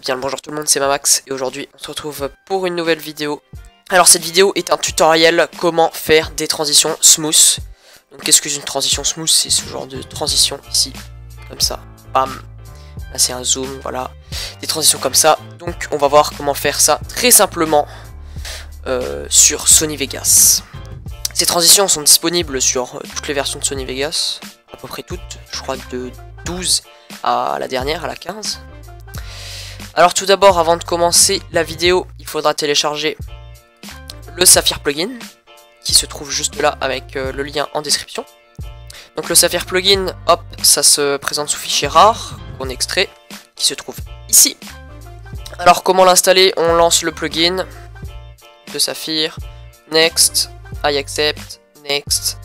bien le bonjour tout le monde, c'est Mamax et aujourd'hui on se retrouve pour une nouvelle vidéo. Alors cette vidéo est un tutoriel comment faire des transitions smooth. Donc qu'est-ce que c'est une transition smooth? C'est ce genre de transition ici, comme ça, bam. Là c'est un zoom, voilà, des transitions comme ça. Donc on va voir comment faire ça très simplement sur Sony Vegas. Ces transitions sont disponibles sur toutes les versions de Sony Vegas, à peu près toutes, je crois de 12 à la dernière, à la 15. Alors tout d'abord, avant de commencer la vidéo, il faudra télécharger le Saphir plugin, qui se trouve juste là avec le lien en description. Donc le Saphir plugin, hop, ça se présente sous fichier rare, qu'on extrait, qui se trouve ici. Alors comment l'installer? On lance le plugin de Saphir, next, I accept, next.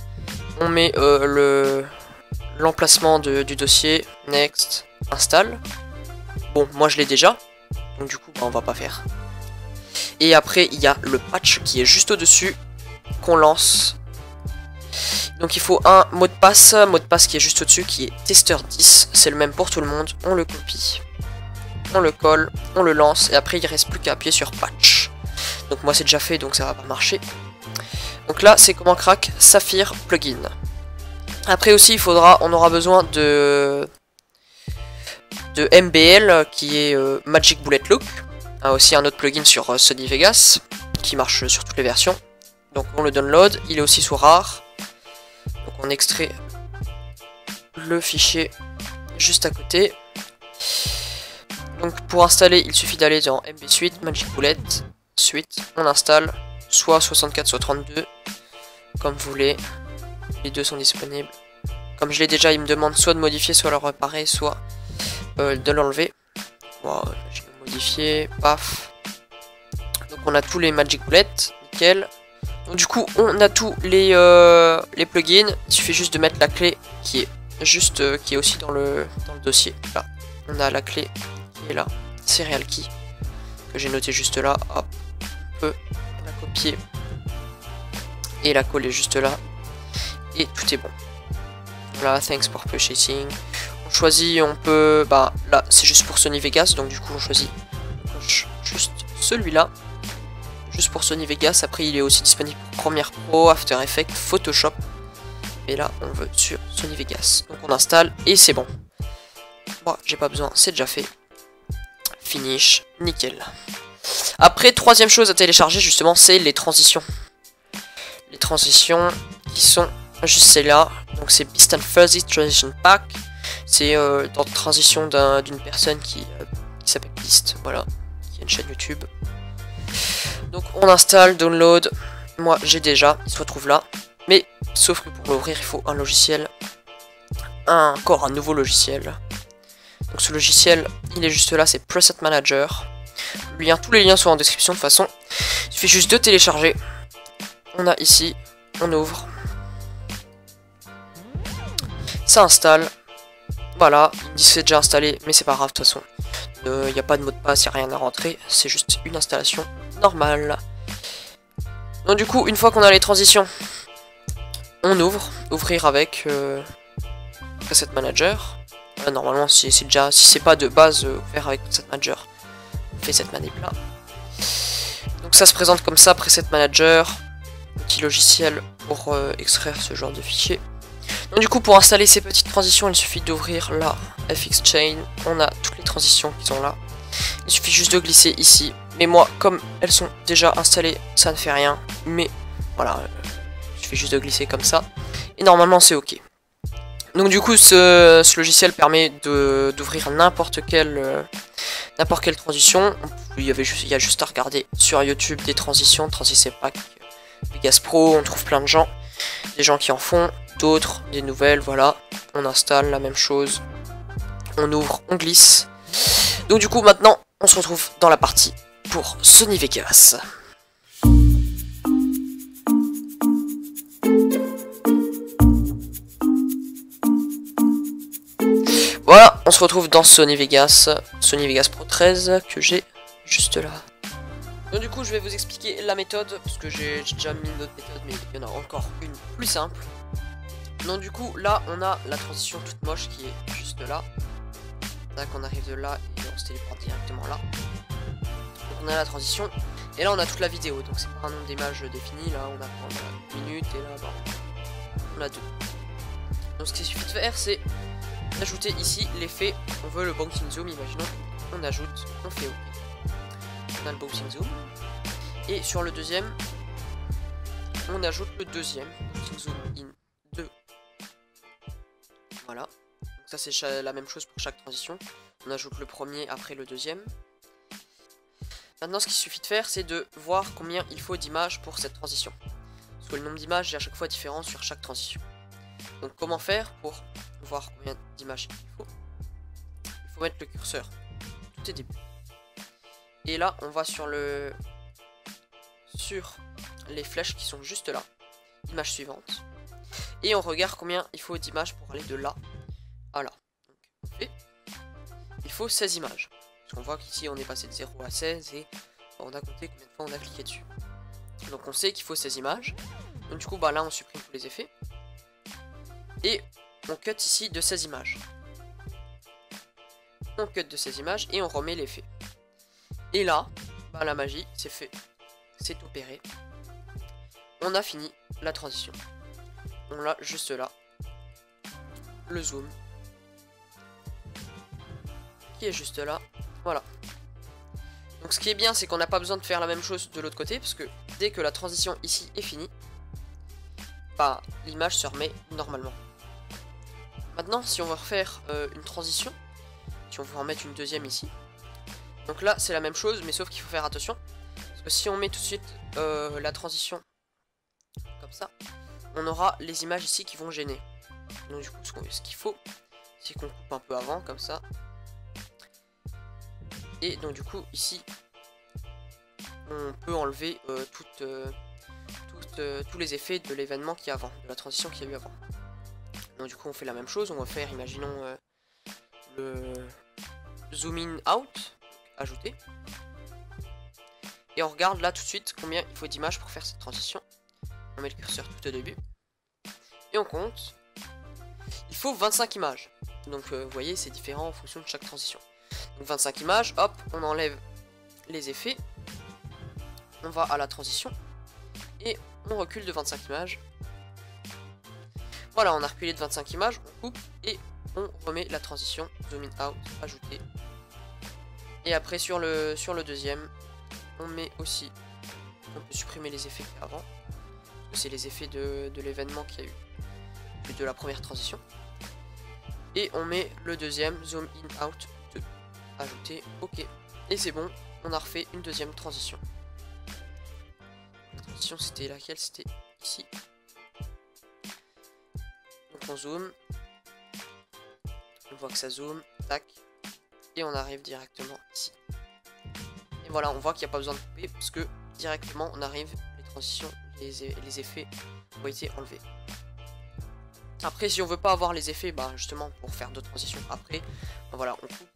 On met l'emplacement du dossier, next, install. Bon, moi je l'ai déjà, donc du coup bah, on va pas faire. Et après il y a le patch qui est juste au-dessus, qu'on lance. Donc il faut un mot de passe qui est juste au-dessus, qui est tester10, c'est le même pour tout le monde. On le copie, on le colle, on le lance, et après il reste plus qu'à appuyer sur patch. Donc moi c'est déjà fait, donc ça va pas marcher. Donc là c'est comment crack Saphir plugin. Après aussi on aura besoin de MBL qui est Magic Bullet Look, aussi un autre plugin sur Sony Vegas qui marche sur toutes les versions. Donc on le download, il est aussi sous rare. Donc on extrait le fichier juste à côté. Donc pour installer, il suffit d'aller dans MB Suite, Magic Bullet Suite, on installe soit 64 soit 32 comme vous voulez. Les deux sont disponibles. Comme je l'ai déjà, il me demande soit de modifier, soit de le réparer, soit de l'enlever. Wow, je vais modifier, paf. Donc on a tous les Magic Bullets, nickel. Donc du coup on a tous les plugins. Il suffit juste de mettre la clé qui est juste qui est aussi dans le dossier. Là, on a la clé qui est là, Serial Key, que j'ai noté juste là. Hop, on peut la copier et la coller juste là. Et tout est bon. Voilà, thanks for purchasing. On choisit, on peut, bah là c'est juste pour Sony Vegas, donc du coup on choisit juste celui-là, juste pour Sony Vegas. Après il est aussi disponible pour Premiere Pro, After Effects, Photoshop. Et là on veut sur Sony Vegas, donc on installe et c'est bon. Moi j'ai pas besoin, c'est déjà fait. Finish, nickel. Après troisième chose à télécharger justement, c'est les transitions. Les transitions qui sont juste celle-là, donc c'est Beast and Fuzzy Transition Pack. C'est dans transition d'une personne qui s'appelle Beast, voilà, qui a une chaîne YouTube. Donc on installe, download, moi j'ai déjà, il se retrouve là, mais sauf que pour l'ouvrir il faut un logiciel, encore un nouveau logiciel. Donc ce logiciel, il est juste là, c'est Preset Manager. Tous les liens sont en description de toute façon, il suffit juste de télécharger. On a ici, on ouvre. Ça installe, voilà, il me dit que c'est déjà installé, mais c'est pas grave de toute façon. Il n'y a pas de mot de passe, il n'y a rien à rentrer, c'est juste une installation normale. Donc du coup, une fois qu'on a les transitions, on ouvrir avec Preset Manager. Normalement, si c'est pas de base ouvert avec Preset Manager, on fait cette manip là. Donc ça se présente comme ça, Preset Manager, petit logiciel pour extraire ce genre de fichier. Donc du coup pour installer ces petites transitions il suffit d'ouvrir la FX Chain, on a toutes les transitions qui sont là. Il suffit juste de glisser ici, mais moi comme elles sont déjà installées ça ne fait rien, mais voilà, il suffit juste de glisser comme ça et normalement c'est ok. Donc du coup ce logiciel permet d'ouvrir n'importe quelle transition. Il y a juste à regarder sur YouTube des transitions, Transition Pack, Vegas Pro, on trouve plein de gens, des gens qui en font, d'autres, des nouvelles, voilà. On installe la même chose, on ouvre, on glisse. Donc du coup maintenant, on se retrouve dans la partie pour Sony Vegas. Voilà, on se retrouve dans Sony Vegas Pro 13 que j'ai juste là. Donc du coup je vais vous expliquer la méthode, parce que j'ai déjà mis une autre méthode, mais il y en a encore une plus simple. Donc du coup là on a la transition toute moche qui est juste là. Là qu'on arrive de là et on se téléporte directement là. Donc on a la transition, et là on a toute la vidéo, donc c'est pas un nombre d'images défini, là on a 1 minute, et là bah, on a 2. Donc ce qu'il suffit de faire, c'est ajouter ici l'effet, on veut le bouncing zoom, imaginons, on ajoute, on fait OK. On a le bouncing zoom, et sur le deuxième, on ajoute le deuxième, bouncing zoom in 2. Voilà, donc ça c'est la même chose pour chaque transition, on ajoute le premier après le deuxième. Maintenant ce qu'il suffit de faire, c'est de voir combien il faut d'images pour cette transition. Parce que le nombre d'images est à chaque fois différent sur chaque transition. Donc comment faire pour voir combien d'images il faut? Il faut mettre le curseur tout au début. Et là on va sur les flèches qui sont juste là. Image suivante. Et on regarde combien il faut d'images pour aller de là à là. Donc on fait. Il faut 16 images. Parce qu'on voit qu'ici on est passé de 0 à 16 et on a compté combien de fois on a cliqué dessus. Donc on sait qu'il faut 16 images. Donc du coup bah là on supprime tous les effets. Et on cut ici de 16 images. On cut de 16 images et on remet l'effet. Et là, bah, la magie, c'est fait. C'est opéré. On a fini la transition. On l'a juste là. Le zoom. Qui est juste là. Voilà. Donc ce qui est bien, c'est qu'on n'a pas besoin de faire la même chose de l'autre côté. Parce que dès que la transition ici est finie, bah, l'image se remet normalement. Maintenant, si on veut refaire une transition, si on veut en mettre une deuxième ici, donc là c'est la même chose, mais sauf qu'il faut faire attention. Parce que si on met tout de suite la transition comme ça, on aura les images ici qui vont gêner. Donc du coup, ce qu'il faut, c'est qu'on coupe un peu avant, comme ça. Et donc du coup, ici, on peut enlever tous les effets de l'événement qui est avant, de la transition qu'il y a eu avant. Donc du coup on fait la même chose, on va faire, imaginons, le zoom in out, ajouter. Et on regarde là tout de suite combien il faut d'images pour faire cette transition. On met le curseur tout au début. Et on compte. Il faut 25 images. Donc vous voyez c'est différent en fonction de chaque transition. Donc 25 images, hop, on enlève les effets. On va à la transition. Et on recule de 25 images. Voilà, on a reculé de 25 images, on coupe et on remet la transition, zoom in out, ajouter. Et après sur le deuxième, on met aussi, on peut supprimer les effets avant, parce que c'est les effets de l'événement qu'il y a eu, de la première transition. Et on met le deuxième, zoom in out, 2, ajouter, ok. Et c'est bon, on a refait une deuxième transition. La transition c'était laquelle? C'était ici. On zoome, on voit que ça zoome, tac, et on arrive directement ici. Et voilà, on voit qu'il n'y a pas besoin de couper, parce que directement on arrive, les transitions, les effets ont été enlevés. Après, si on veut pas avoir les effets, bah justement pour faire d'autres transitions après, bah voilà, on coupe,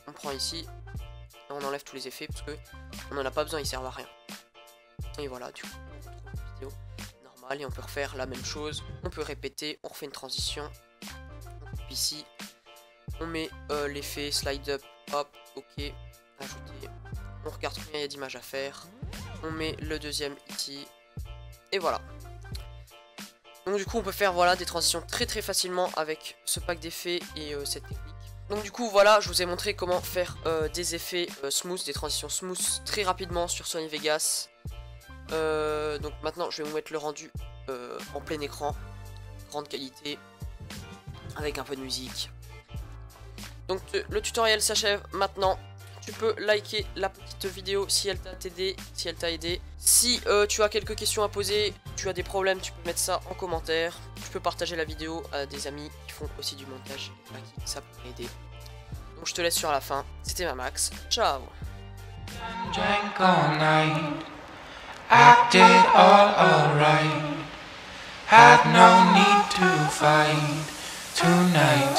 on prend ici, et on enlève tous les effets, parce que on n'en a pas besoin, ils servent à rien. Et voilà, du coup, on retrouve la vidéo. Et on peut refaire la même chose, on peut répéter, on refait une transition, on coupe ici, on met l'effet slide up, hop, ok, ajouter, on regarde combien il y a d'images à faire, on met le deuxième ici, et voilà. Donc du coup on peut faire voilà des transitions très facilement avec ce pack d'effets et cette technique. Donc du coup voilà, je vous ai montré comment faire des effets smooth, des transitions smooth très rapidement sur Sony Vegas. Donc maintenant je vais vous mettre le rendu en plein écran, grande qualité, avec un peu de musique. Donc le tutoriel s'achève maintenant. Tu peux liker la petite vidéo si elle t'a aidé, si tu as quelques questions à poser, tu as des problèmes, tu peux mettre ça en commentaire. Tu peux partager la vidéo à des amis qui font aussi du montage et à qui ça pourrait aider. Donc je te laisse sur la fin. C'était Mamax. Ciao. Acted all alright. Had no need to fight tonight.